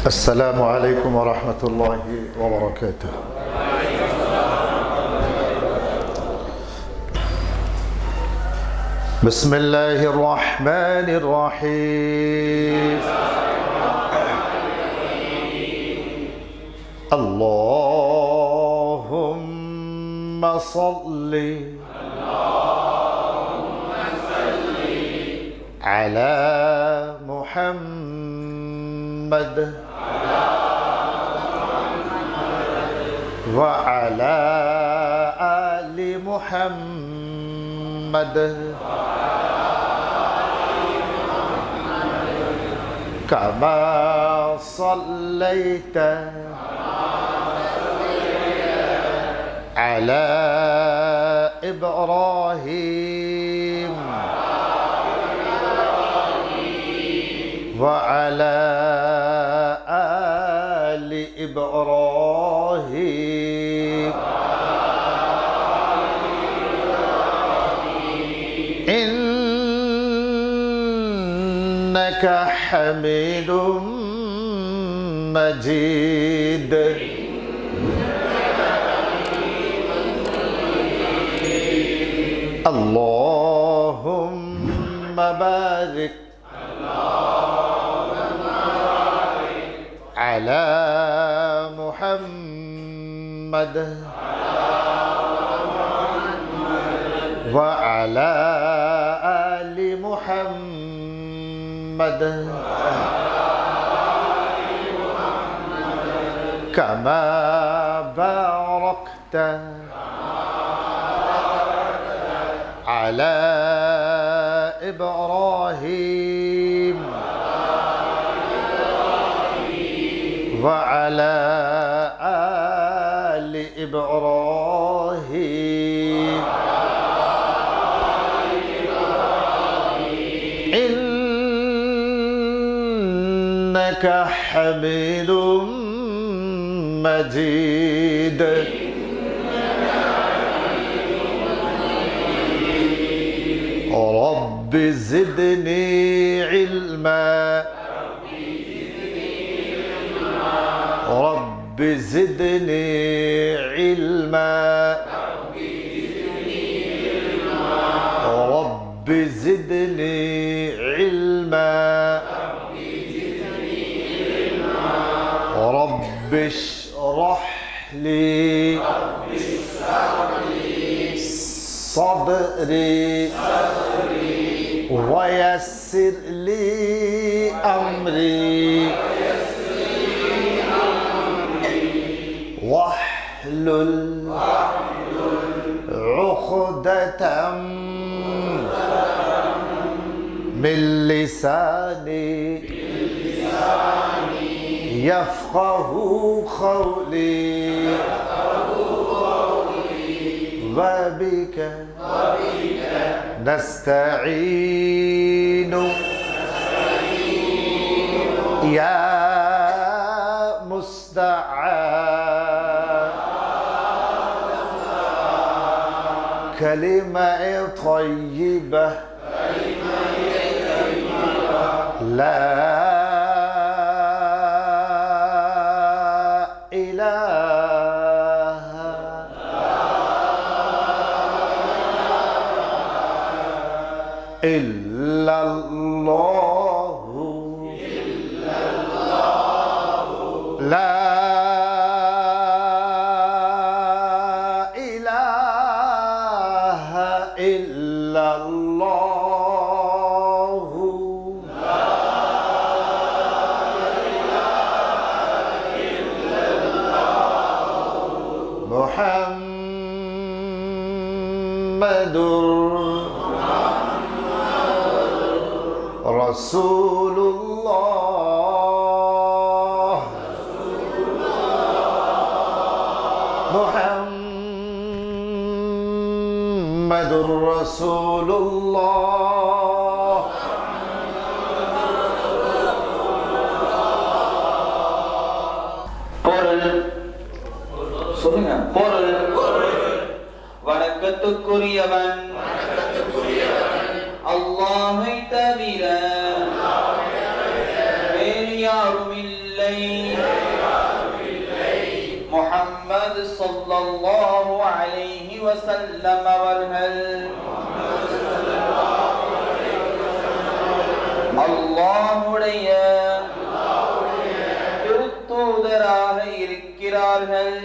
السلام عليكم ورحمة الله وبركاته. بسم الله الرحمن الرحيم. اللهم صل على محمد وعلى آل محمد كما صليت على إبراهيم وعلى آل إبراهيم إنك حميد مجيد. اللهم بارك على محمد وعلى آل محمد كما باركت على إبراهيم وعلى آل إبراهيم إنك حميد مجيد. رب زدني علما رب زدني علما رب زدني علما رب اشرح لي صدري ويسر لي أمري واحلل عقدة من لساني يفقه قولي وبك نستعين يا مستعان. كلمة طيبة لا إلا الله لا إله إلا الله محمد رسول الله محمد رسول الله. வணக்கத்துக்குரியவன் அல்லாஹ்வை தவிர வேறு யாரும் இல்லை. இல்லை முஹம்மது ஸல்லல்லாஹு அலைஹி வஸல்லம் அவர்கள் அல்லாஹ்வுடைய திருத்தூதராக இருக்கிறார்கள்.